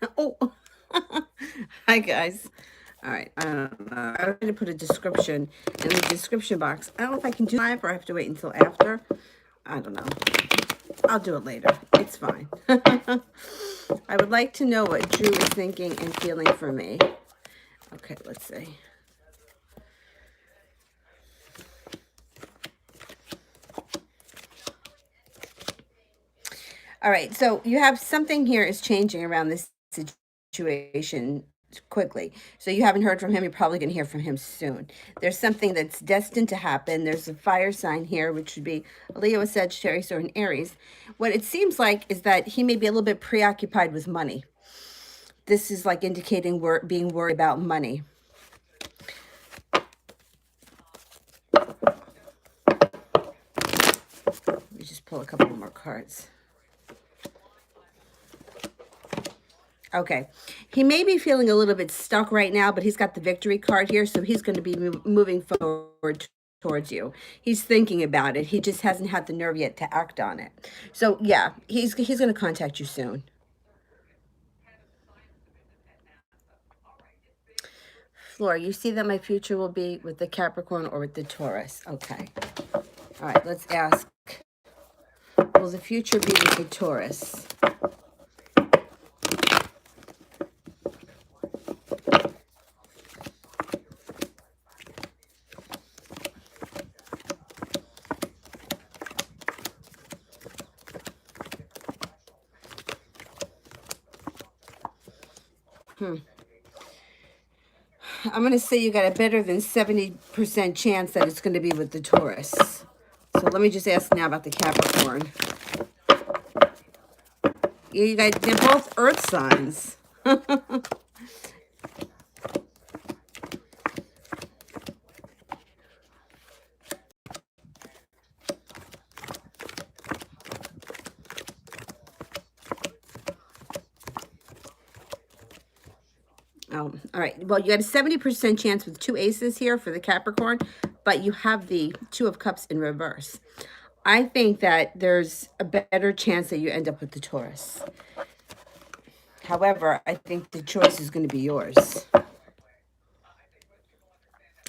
Oh, hi guys. All right, I don't know. I was going to put a description in the description box. I don't know if I can do live or I have to wait until after. I don't know. I'll do it later. It's fine. I would like to know what Drew is thinking and feeling for me. Okay, let's see. All right, so you have something here is changing around this situation quickly. So you haven't heard from him. You're probably going to hear from him soon. There's something that's destined to happen. There's a fire sign here, which would be a Leo, a Sagittarius, or an Aries. What it seems like is that he may be a little bit preoccupied with money. This is like indicating being worried about money. Let me just pull a couple more cards. Okay. He may be feeling a little bit stuck right now, but he's got the victory card here, so he's going to be moving forward towards you. He's thinking about it. He just hasn't had the nerve yet to act on it. So, yeah, he's going to contact you soon. Flora, you see that my future will be with the Capricorn or with the Taurus. Okay. All right, let's ask. Will the future be with the Taurus? I'm going to say you got a better than 70% chance that it's going to be with the Taurus. So let me just ask now about the Capricorn. Yeah, you guys, they're both earth signs. Oh, all right. Well, you got a 70% chance with two aces here for the Capricorn, but you have the Two of Cups in reverse. I think that there's a better chance that you end up with the Taurus. However, I think the choice is going to be yours.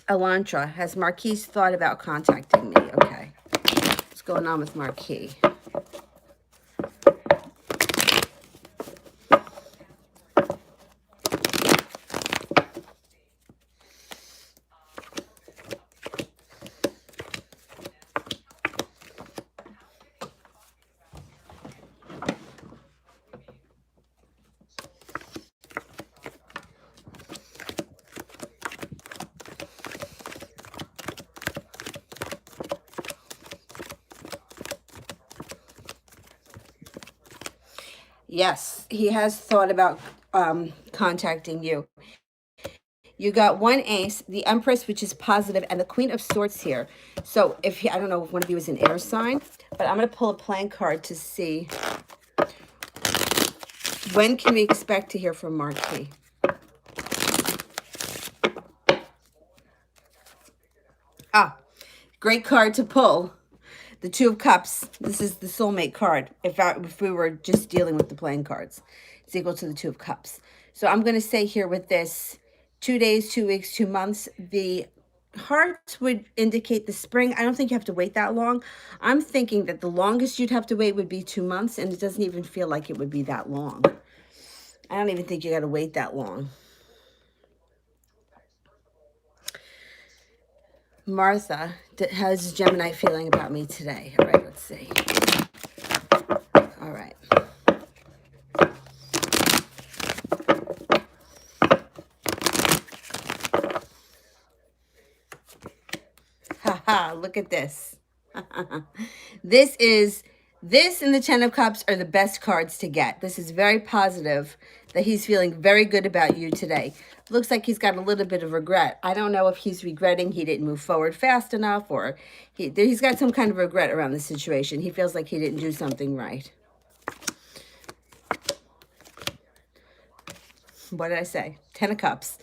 Elantra, has Marquise thought about contacting me? Okay. What's going on with Marquis? Yes, he has thought about contacting you. You got one ace, the Empress, which is positive, and the Queen of Swords here. So if he, I don't know if one of you is an air sign, but I'm going to pull a playing card to see when can we expect to hear from Marquis. Ah, great card to pull. The Two of Cups. This is the soulmate card. If we were just dealing with the playing cards, it's equal to the Two of Cups. So I'm going to say here with this, 2 days, 2 weeks, 2 months, the hearts would indicate the spring. I don't think you have to wait that long. I'm thinking that the longest you'd have to wait would be 2 months, and it doesn't even feel like it would be that long. I don't even think you got to wait that long. Martha, how's Gemini feeling about me today? All right, let's see. All right. Haha, look at this. This and the Ten of Cups are the best cards to get. This is very positive that he's feeling very good about you today. Looks like he's got a little bit of regret. I don't know if he's regretting he didn't move forward fast enough, or he's got some kind of regret around the situation. He feels like he didn't do something right. What did I say? 10 of Cups.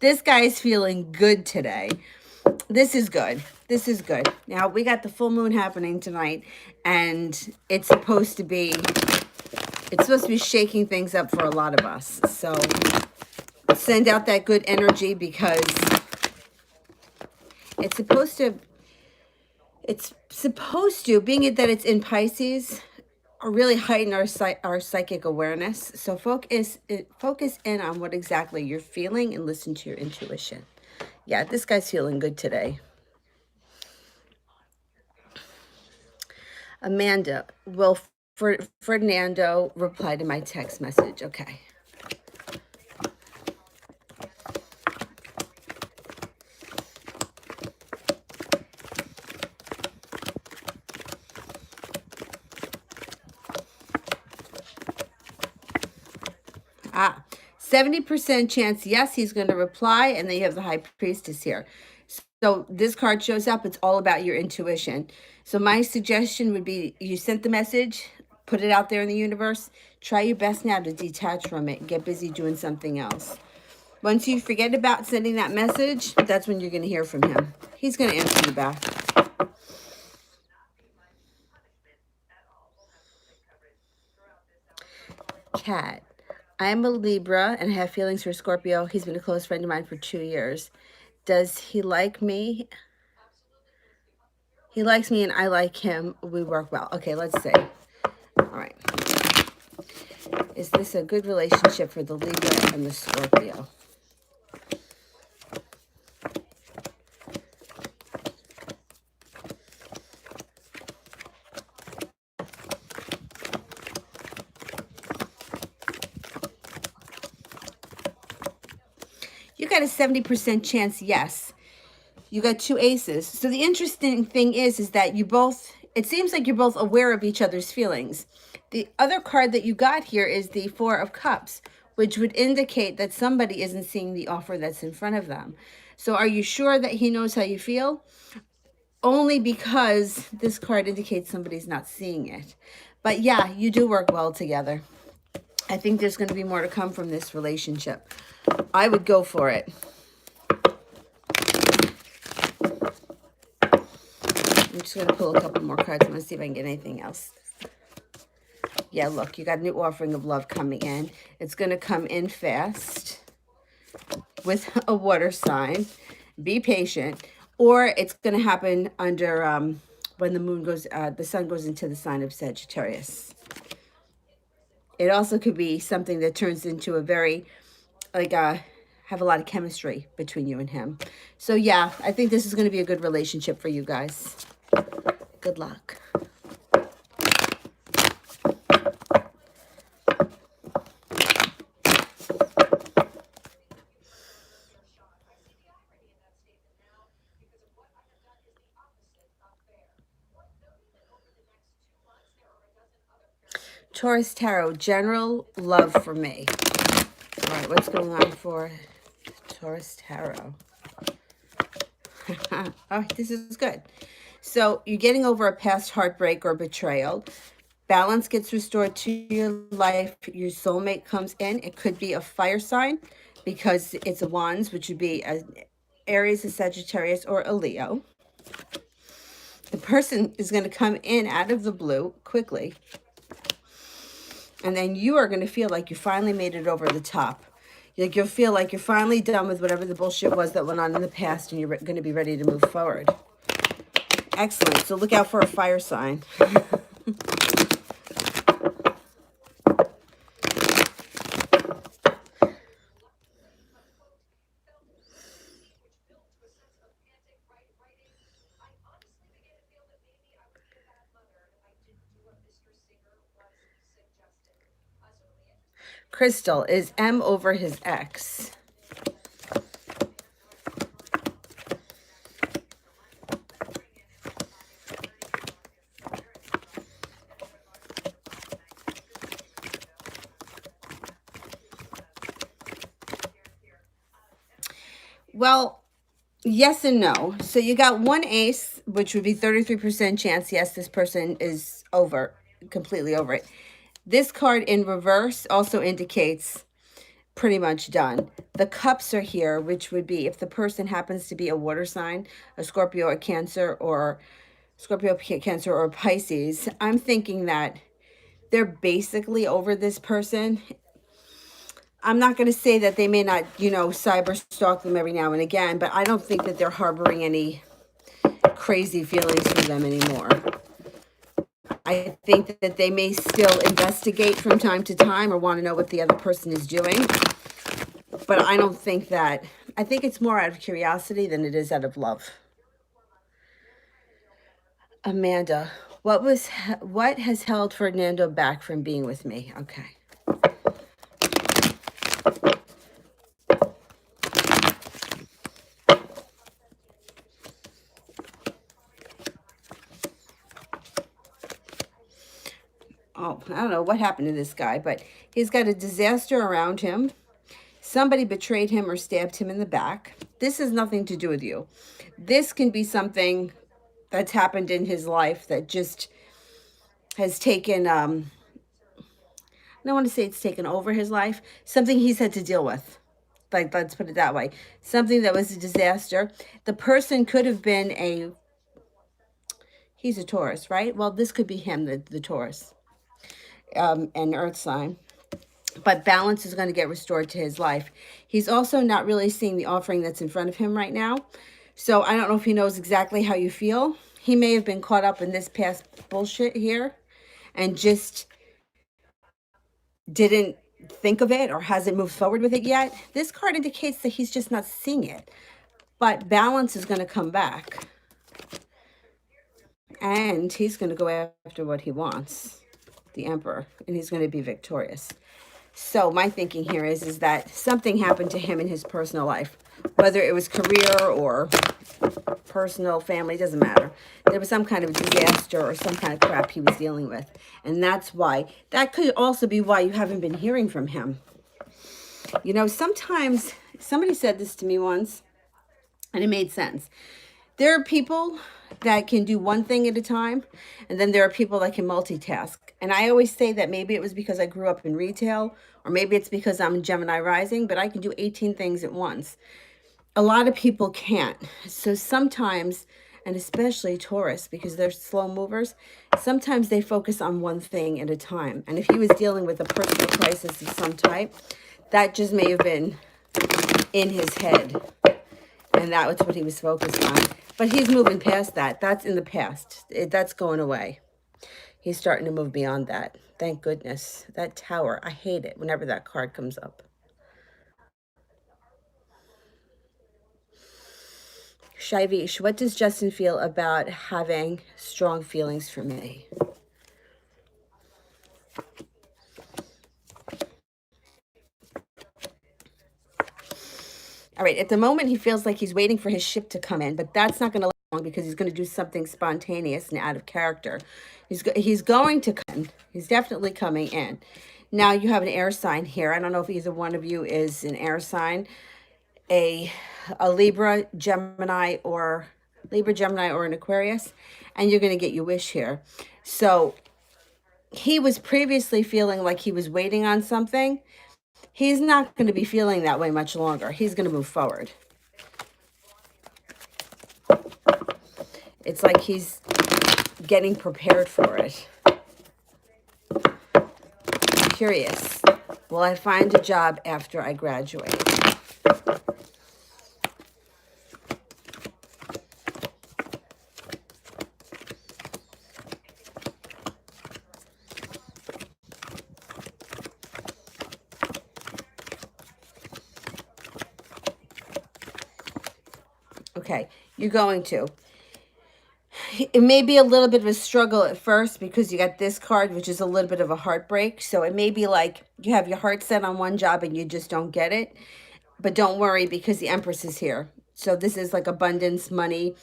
This guy is feeling good today. This is good. This is good. Now, we got the full moon happening tonight, and it's supposed to be It's supposed to be shaking things up for a lot of us. So send out that good energy, because it's supposed to, being it that it's in Pisces, really heighten our psychic awareness. So focus in on what exactly you're feeling and listen to your intuition. Yeah, this guy's feeling good today. Amanda, will Fernando reply to my text message? Okay. Ah, 70% chance, yes, he's going to reply, and then you have the High Priestess here. So this card shows up, it's all about your intuition. So my suggestion would be, you sent the message, put it out there in the universe, try your best now to detach from it, get busy doing something else. Once you forget about sending that message, that's when you're going to hear from him. He's going to answer you back. Cat. I am a Libra and have feelings for Scorpio. He's been a close friend of mine for 2 years. Does he like me? He likes me and I like him. We work well. Okay, let's see. All right. Is this a good relationship for the Libra and the Scorpio? You got a 70% chance, yes. You got 2 aces. So the interesting thing is that you both, it seems like you're both aware of each other's feelings. The other card that you got here is the 4 of Cups, which would indicate that somebody isn't seeing the offer that's in front of them. So are you sure that he knows how you feel? Only because this card indicates somebody's not seeing it. But yeah, you do work well together. I think there's going to be more to come from this relationship. I would go for it. I'm just going to pull a couple more cards. I'm going to see if I can get anything else. Yeah, look, you got a new offering of love coming in. It's going to come in fast with a water sign. Be patient. Or it's going to happen under when the moon goes, the sun goes into the sign of Sagittarius. It also could be something that turns into a very, like, have a lot of chemistry between you and him. So yeah, I think this is going to be a good relationship for you guys. Good luck. Taurus Tarot, general love for me. All right, what's going on for Taurus Tarot? Oh, this is good. So you're getting over a past heartbreak or betrayal. Balance gets restored to your life. Your soulmate comes in. It could be a fire sign because it's a Wands, which would be a Aries, a Sagittarius, or a Leo. The person is going to come in out of the blue quickly. And then you are going to feel like you finally made it over the top. Like you'll feel like you're finally done with whatever the bullshit was that went on in the past, and you're going to be ready to move forward. Excellent. So look out for a fire sign. Crystal, is M over his ex? Well, yes and no. So you got 1 ace, which would be 33% chance. Yes, this person is over, completely over it. This card in reverse also indicates pretty much done. The cups are here, which would be if the person happens to be a water sign, a Scorpio, a Cancer, or Scorpio, Cancer, or Pisces. I'm thinking that they're basically over this person. I'm not going to say that they may not, cyber stalk them every now and again, but I don't think that they're harboring any crazy feelings for them anymore. I think that they may still investigate from time to time or want to know what the other person is doing. But I don't think that, I think it's more out of curiosity than it is out of love. Amanda, what has held Fernando back from being with me? Okay. Oh, I don't know what happened to this guy, but he's got a disaster around him. Somebody betrayed him or stabbed him in the back. This has nothing to do with you. This can be something that's happened in his life that just has taken, I don't want to say it's taken over his life, something he's had to deal with. Like, let's put it that way. Something that was a disaster. The person could have been he's a Taurus, right? Well, this could be him, the Taurus, an earth sign. But balance is going to get restored to his life. He's also not really seeing the offering that's in front of him right now. So I don't know if he knows exactly how you feel. He may have been caught up in this past bullshit here and just didn't think of it or hasn't moved forward with it yet. This card indicates that he's just not seeing it. But balance is going to come back. And he's going to go after what he wants, the Emperor, and he's going to be victorious. So my thinking here is that something happened to him in his personal life, whether it was career or personal, family, doesn't matter. There was some kind of disaster or some kind of crap he was dealing with. And that's why. That could also be why you haven't been hearing from him. Sometimes, somebody said this to me once, and it made sense. There are people that can do one thing at a time, and then there are people that can multitask. And I always say that maybe it was because I grew up in retail, or maybe it's because I'm Gemini rising, but I can do 18 things at once. A lot of people can't. So sometimes, and especially Taurus, because they're slow movers, sometimes they focus on one thing at a time. And if he was dealing with a personal crisis of some type, that just may have been in his head. And that was what he was focused on. But he's moving past that. That's in the past. That's going away. He's starting to move beyond that. Thank goodness. That Tower, I hate it whenever that card comes up. Shaivish, what does Justin feel about having strong feelings for me? All right, at the moment, he feels like he's waiting for his ship to come in, but that's not going to last long because he's going to do something spontaneous and out of character. He's going to come. He's definitely coming in. Now, you have an air sign here. I don't know if either one of you is an air sign, a Libra, Gemini, or an Aquarius, and you're going to get your wish here. So he was previously feeling like he was waiting on something. He's not going to be feeling that way much longer. He's going to move forward. It's like he's getting prepared for it. I'm curious. Will I find a job after I graduate? Okay, you're going to. It may be a little bit of a struggle at first because you got this card, which is a little bit of a heartbreak. So it may be like you have your heart set on one job and you just don't get it. But don't worry because the Empress is here. So this is like abundance, money,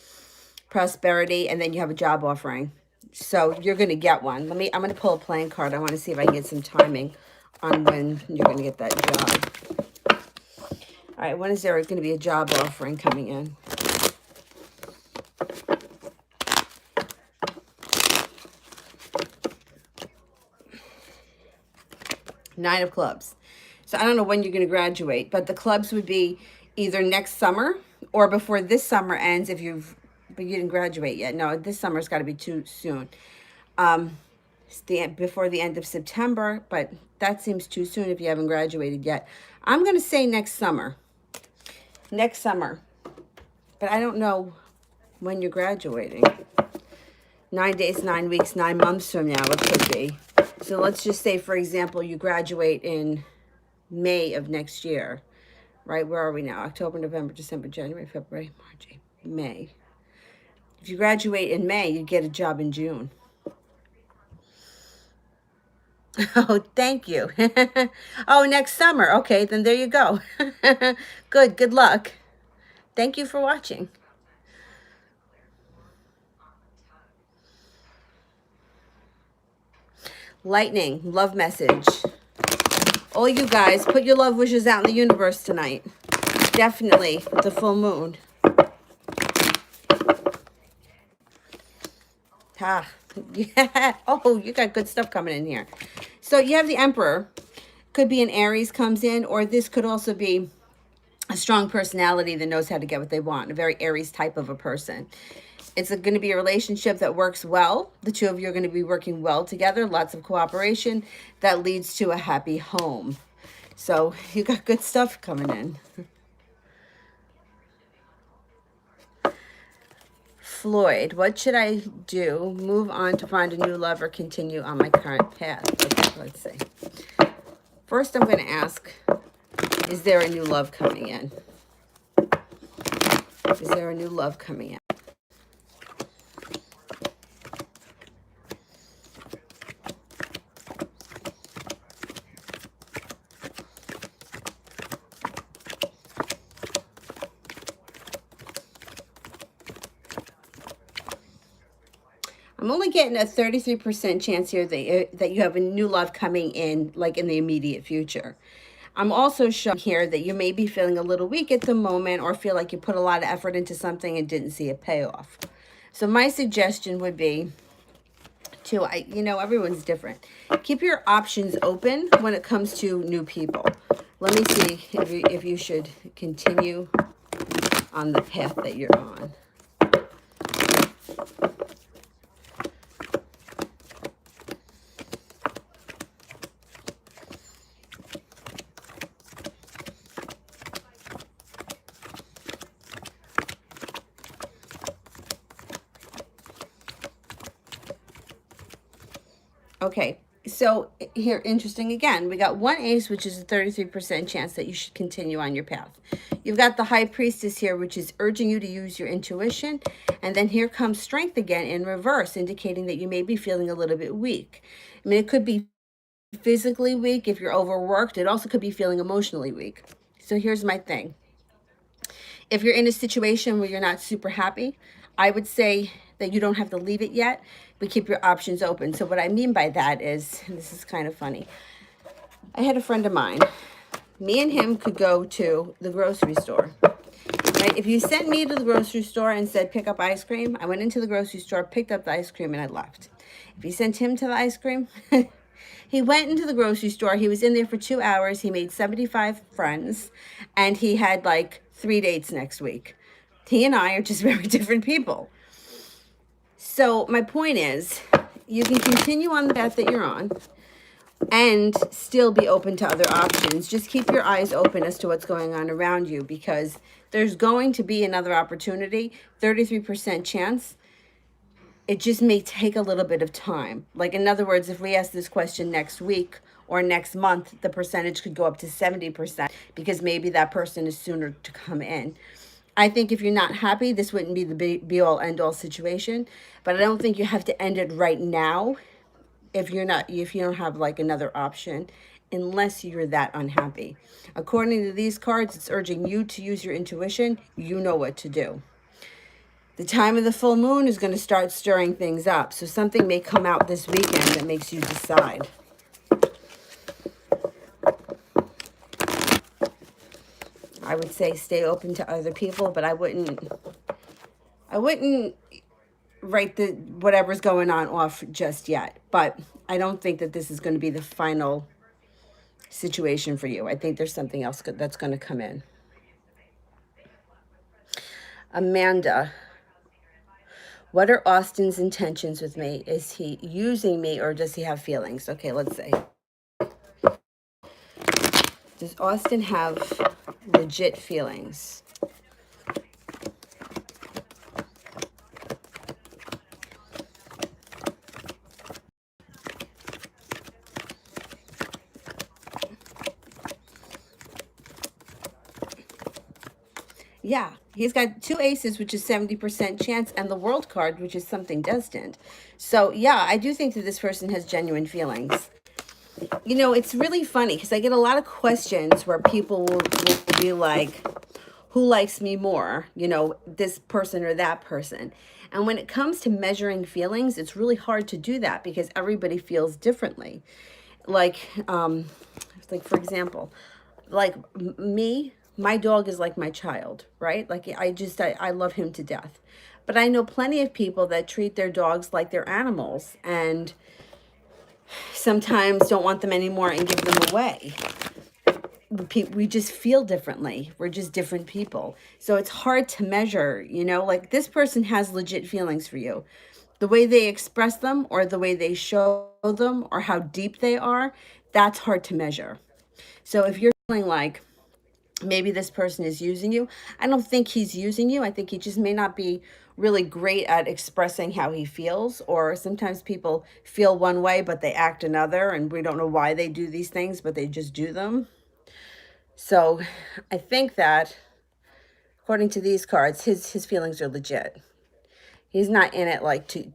prosperity, and then you have a job offering. So you're going to get one. I'm going to pull a playing card. I want to see if I can get some timing on when you're going to get that job. All right, when is there going to be a job offering coming in? Nine of clubs. So I don't know when you're going to graduate, but the clubs would be either next summer or before this summer ends but you didn't graduate yet. No, this summer's got to be too soon. before the end of September, but that seems too soon if you haven't graduated yet. I'm going to say next summer. Next summer. But I don't know when you're graduating. 9 days, 9 weeks, 9 months from now, it could be. So let's just say, for example, you graduate in May of next year, right? Where are we now? October, November, December, January, February, March, April, May. If you graduate in May, you get a job in June. Oh, thank you. Oh, next summer. Okay, then there you go. Good luck. Thank you for watching. Lightning, love message. All you guys, put your love wishes out in the universe tonight. Definitely the full moon. Ah, yeah. Oh, you got good stuff coming in here. So you have the Emperor. Could be an Aries comes in, or this could also be a strong personality that knows how to get what they want, a very Aries type of a person. It's going to be a relationship that works well. The two of you are going to be working well together, lots of cooperation that leads to a happy home. So you got good stuff coming in. Floyd, what should I do? Move on to find a new love or continue on my current path? Okay, let's see. First, I'm going to ask, is there a new love coming in? Is there a new love coming in? I'm only getting a 33% chance here that you have a new love coming in, like in the immediate future. I'm also showing here that you may be feeling a little weak at the moment, or feel like you put a lot of effort into something and didn't see a payoff. So my suggestion would be to, everyone's different. Keep your options open when it comes to new people. Let me see if you should continue on the path that you're on. Okay, so here, interesting again, we got one ace, which is a 33% chance that you should continue on your path. You've got the High Priestess here, which is urging you to use your intuition. And then here comes Strength again in reverse, indicating that you may be feeling a little bit weak. I mean, it could be physically weak if you're overworked. It also could be feeling emotionally weak. So here's my thing. If you're in a situation where you're not super happy, I would say that you don't have to leave it yet, but keep your options open. So what I mean by that is, and this is kind of funny. I had a friend of mine. Me and him could go to the grocery store. Right? If you sent me to the grocery store and said, pick up ice cream, I went into the grocery store, picked up the ice cream, and I left. If you sent him to the ice cream, he went into the grocery store. He was in there for 2 hours. He made 75 friends, and he had like 3 dates next week. He and I are just very different people. So my point is, you can continue on the path that you're on and still be open to other options. Just keep your eyes open as to what's going on around you, because there's going to be another opportunity, 33% chance. It just may take a little bit of time. Like, in other words, if we ask this question next week or next month, the percentage could go up to 70%, because maybe that person is sooner to come in. I think if you're not happy, this wouldn't be the be-all, end-all situation. But I don't think you have to end it right now if you don't have like another option, unless you're that unhappy. According to these cards, it's urging you to use your intuition. You know what to do. The time of the full moon is going to start stirring things up. So something may come out this weekend that makes you decide. I would say stay open to other people, but I wouldn't write the whatever's going on off just yet. But I don't think that this is going to be the final situation for you. I think there's something else that's going to come in. Amanda, What are Austin's intentions with me? Is he using me or does he have feelings? Okay, let's see. Does Austin have legit feelings? Yeah, he's got two aces, which is 70% chance, and the world card, which is something destined. So, yeah, I do think that this person has genuine feelings. You know, it's really funny because I get a lot of questions where people will be like, who likes me more? You know, this person or that person. And when it comes to measuring feelings, it's really hard to do that because everybody feels differently. Like, for example, like me, my dog is like my child, right? Like I love him to death. But I know plenty of people that treat their dogs like they're animals and sometimes don't want them anymore and give them away. We just feel differently. We're just different people. So it's hard to measure, you know, like this person has legit feelings for you. The way they express them or the way they show them or how deep they are, that's hard to measure. So if you're feeling like maybe this person is using you, I don't think he's using you. I think he just may not be really great at expressing how he feels, or sometimes people feel one way but they act another and we don't know why they do these things, but they just do them. So I think that according to these cards, his feelings are legit. He's not in it like to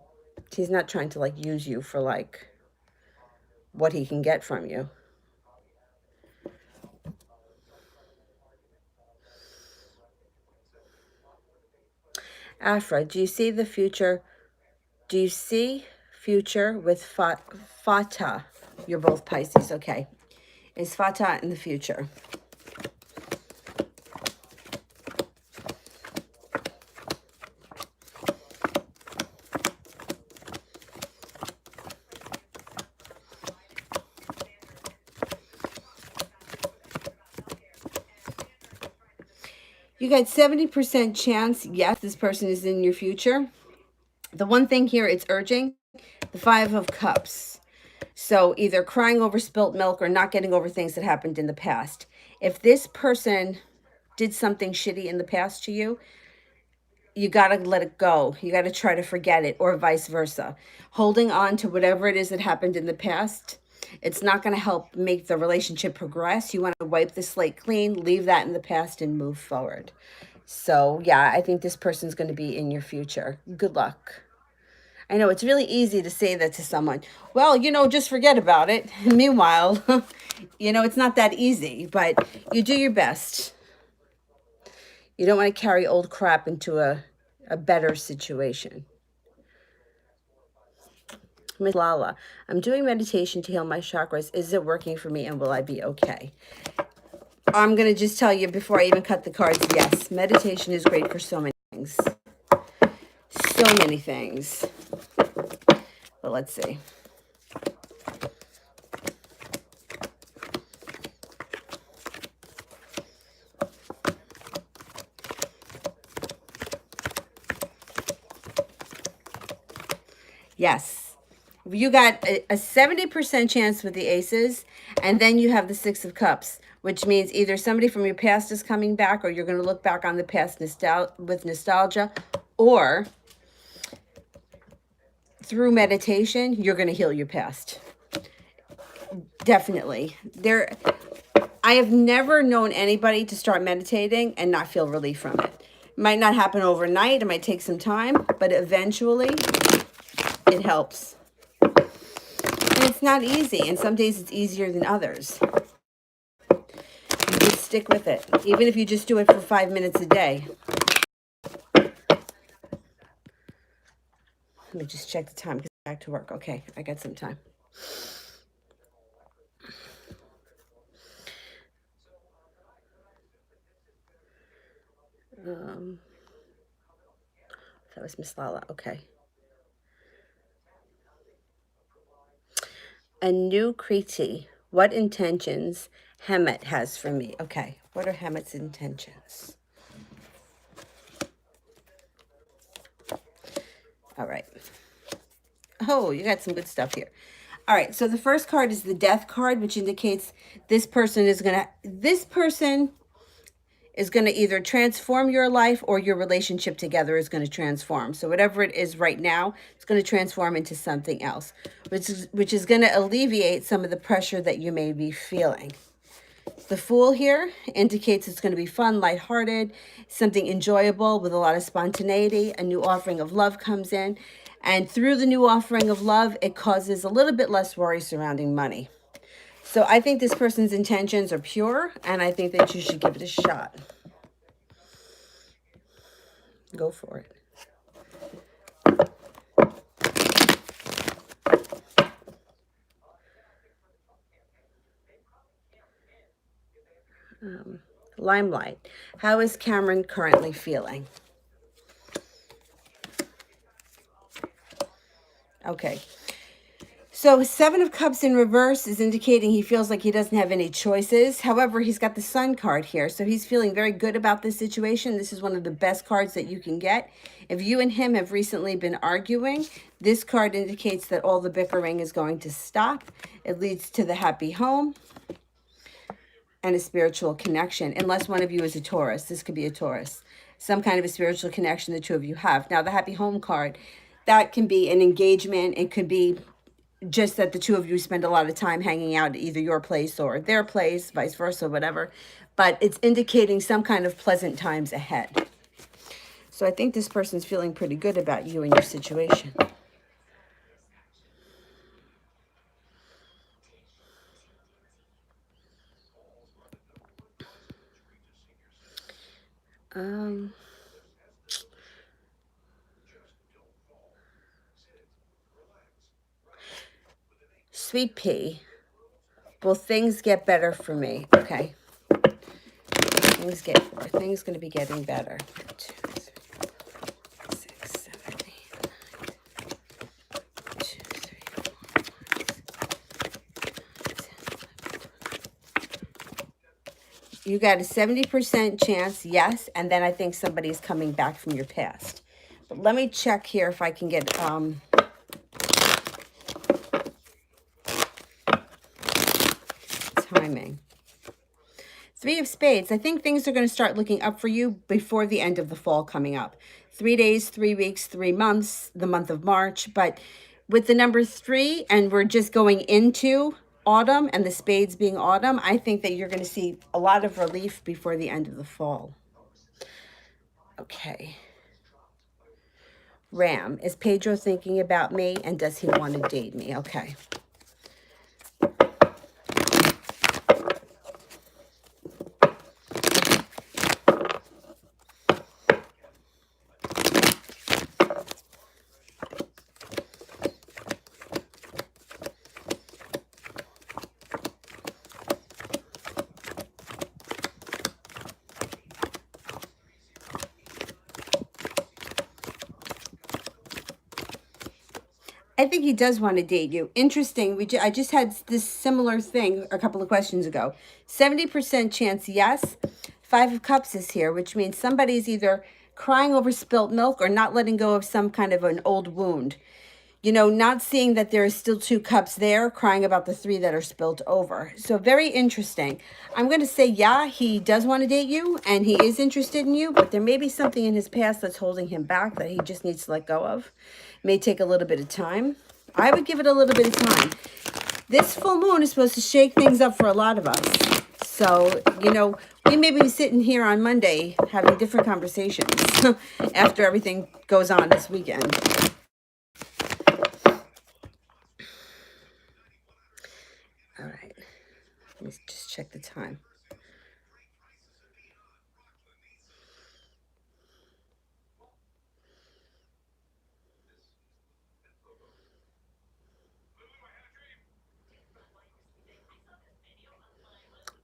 he's not trying to like use you for like what he can get from you. Afra, do you see the future? Do you see future with Fata? You're both Pisces, okay. Is Fata in the future? You got 70% chance, yes, this person is in your future. The one thing here, it's urging, the Five of Cups. So either crying over spilt milk or not getting over things that happened in the past. If this person did something shitty in the past to you, you got to let it go. You got to try to forget it, or vice versa. Holding on to whatever it is that happened in the past, it's not going to help make the relationship progress. You want to wipe the slate clean, leave that in the past, and move forward. So, yeah, I think this person's going to be in your future. Good luck. I know it's really easy to say that to someone. Well, you know, just forget about it. Meanwhile, you know, it's not that easy, but you do your best. You don't want to carry old crap into a better situation. Miss Lala, I'm doing meditation to heal my chakras. Is it working for me and will I be okay? I'm going to just tell you before I even cut the cards, yes, meditation is great for so many things. So many things. But let's see. Yes. You got a 70% chance with the aces, and then you have the Six of Cups, which means either somebody from your past is coming back, or you're going to look back on the past with nostalgia, or through meditation, you're going to heal your past. Definitely. I have never known anybody to start meditating and not feel relief from it. It might not happen overnight. It might take some time, but eventually it helps. And it's not easy. And some days it's easier than others. You just stick with it. Even if you just do it for 5 minutes a day. Let me just check the time because I'm back to work. Okay, I got some time. That was Miss Lala. Okay. A new Kriti. What intentions Hemet has for me? Okay. What are Hemet's intentions? All right. Oh, you got some good stuff here. All right, so the first card is the Death card, which indicates this person is going to either transform your life or your relationship together is going to transform. So whatever it is right now, it's going to transform into something else, which is going to alleviate some of the pressure that you may be feeling. The Fool here indicates it's going to be fun, lighthearted, something enjoyable with a lot of spontaneity. A new offering of love comes in. And through the new offering of love, it causes a little bit less worry surrounding money. So I think this person's intentions are pure, and I think that you should give it a shot. Go for it. Limelight. How is Cameron currently feeling? Okay. So 7 of Cups in reverse is indicating he feels like he doesn't have any choices. However, he's got the Sun card here. So he's feeling very good about this situation. This is one of the best cards that you can get. If you and him have recently been arguing, this card indicates that all the bickering is going to stop. It leads to the happy home and a spiritual connection, unless one of you is a Taurus. This could be a Taurus. Some kind of a spiritual connection the two of you have. Now, the happy home card, that can be an engagement. It could be just that the two of you spend a lot of time hanging out at either your place or their place, vice versa, whatever. But it's indicating some kind of pleasant times ahead. So I think this person's feeling pretty good about you and your situation. Sweet pea. Will things get better for me? Okay. Things going to be getting better. 2, 3, 6, 7, 8, 9, 2, 3, 4, 5, 6, 7, 8. You got a 70% chance, yes, and then I think somebody's coming back from your past. But let me check here if I can get timing. 3 of Spades. I think things are going to start looking up for you before the end of the fall coming up. 3 days, 3 weeks, 3 months, the month of March. But with the number 3, and we're just going into autumn, and the Spades being autumn, I think that you're going to see a lot of relief before the end of the fall. Okay. Ram. Is Pedro thinking about me, and does he want to date me? Okay. I think he does want to date you. Interesting. I just had this similar thing a couple of questions ago. 70% chance, yes. 5 of Cups is here, which means somebody's either crying over spilt milk or not letting go of some kind of an old wound. You know, not seeing that there is still 2 cups there, crying about the 3 that are spilt over. So very interesting. I'm going to say, yeah, he does want to date you and he is interested in you, but there may be something in his past that's holding him back that he just needs to let go of. May take a little bit of time. I would give it a little bit of time. This full moon is supposed to shake things up for a lot of us. So, you know, we may be sitting here on Monday having different conversations after everything goes on this weekend. All right, let me just check the time.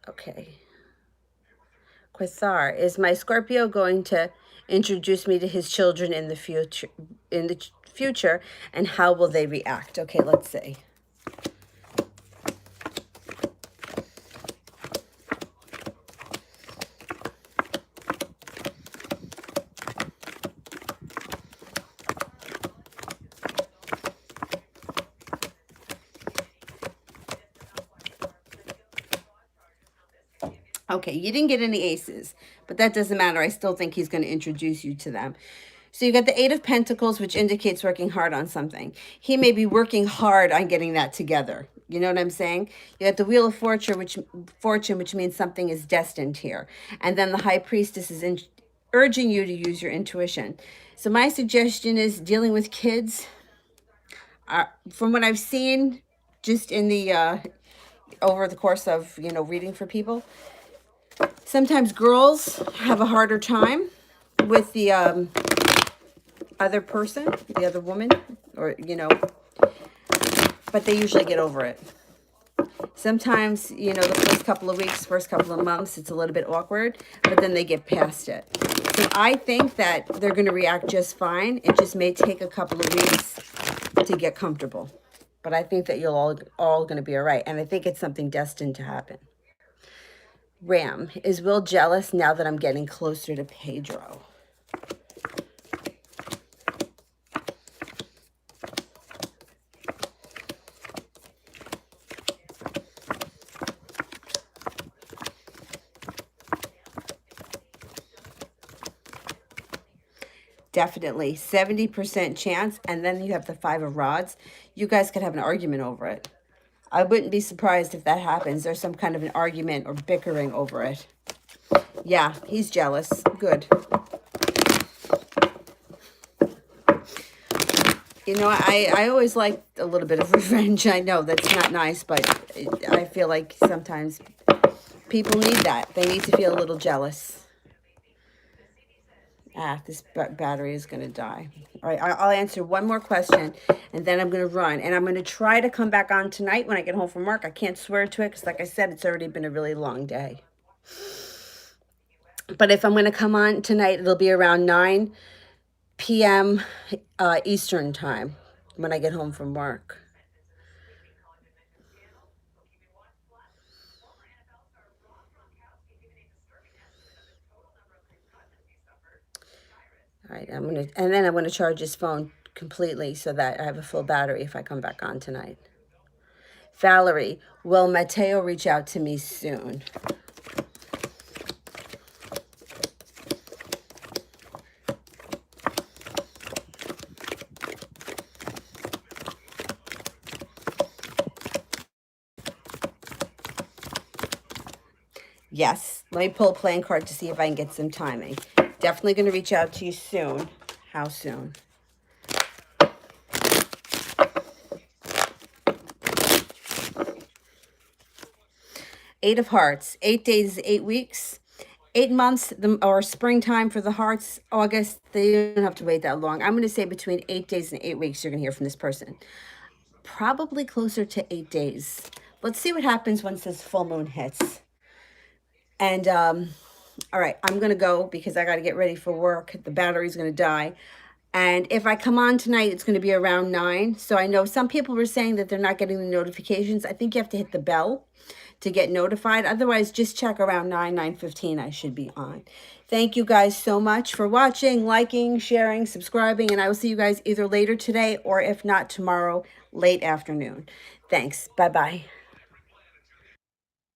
Okay. Quasar, is my Scorpio going to introduce me to his children in the future, and how will they react? Okay, let's see. Okay, you didn't get any aces, but that doesn't matter. I still think he's going to introduce you to them. So you got the Eight of Pentacles, which indicates working hard on something. He may be working hard on getting that together. You know what I'm saying? You got the Wheel of Fortune, which means something is destined here. And then the High Priestess is urging you to use your intuition. So my suggestion is dealing with kids. From what I've seen, just in the over the course of reading for people, sometimes girls have a harder time with the other person, the other woman, or but they usually get over it. Sometimes, the first couple of weeks, first couple of months, it's a little bit awkward, but then they get past it. So I think that they're going to react just fine. It just may take a couple of weeks to get comfortable. But I think that you'll all going to be all right. And I think it's something destined to happen. Ram, is Will jealous now that I'm getting closer to Pedro? Definitely 70% chance. And then you have the Five of Rods. You guys could have an argument over it. I wouldn't be surprised if that happens. There's some kind of an argument or bickering over it. Yeah, he's jealous. Good. I always like a little bit of revenge. I know that's not nice, but I feel like sometimes people need that. They need to feel a little jealous. This battery is going to die. All right, I'll answer one more question, and then I'm going to run. And I'm going to try to come back on tonight when I get home from work. I can't swear to it because, like I said, it's already been a really long day. But if I'm going to come on tonight, it'll be around 9 p.m. Eastern time when I get home from work. All right, and then I'm gonna charge his phone completely so that I have a full battery if I come back on tonight. Valerie, will Mateo reach out to me soon? Yes. Let me pull a playing card to see if I can get some timing. Definitely going to reach out to you soon. How soon? Eight of Hearts. 8 days, 8 weeks. 8 months, or springtime for the hearts, August. They don't have to wait that long. I'm going to say between 8 days and 8 weeks you're going to hear from this person. Probably closer to 8 days. Let's see what happens once this full moon hits. And, all right, I'm going to go because I got to get ready for work. The battery's going to die. And if I come on tonight, it's going to be around 9. So I know some people were saying that they're not getting the notifications. I think you have to hit the bell to get notified. Otherwise, just check around 9:15. I should be on. Thank you guys so much for watching, liking, sharing, subscribing. And I will see you guys either later today or if not tomorrow, late afternoon. Thanks. Bye-bye.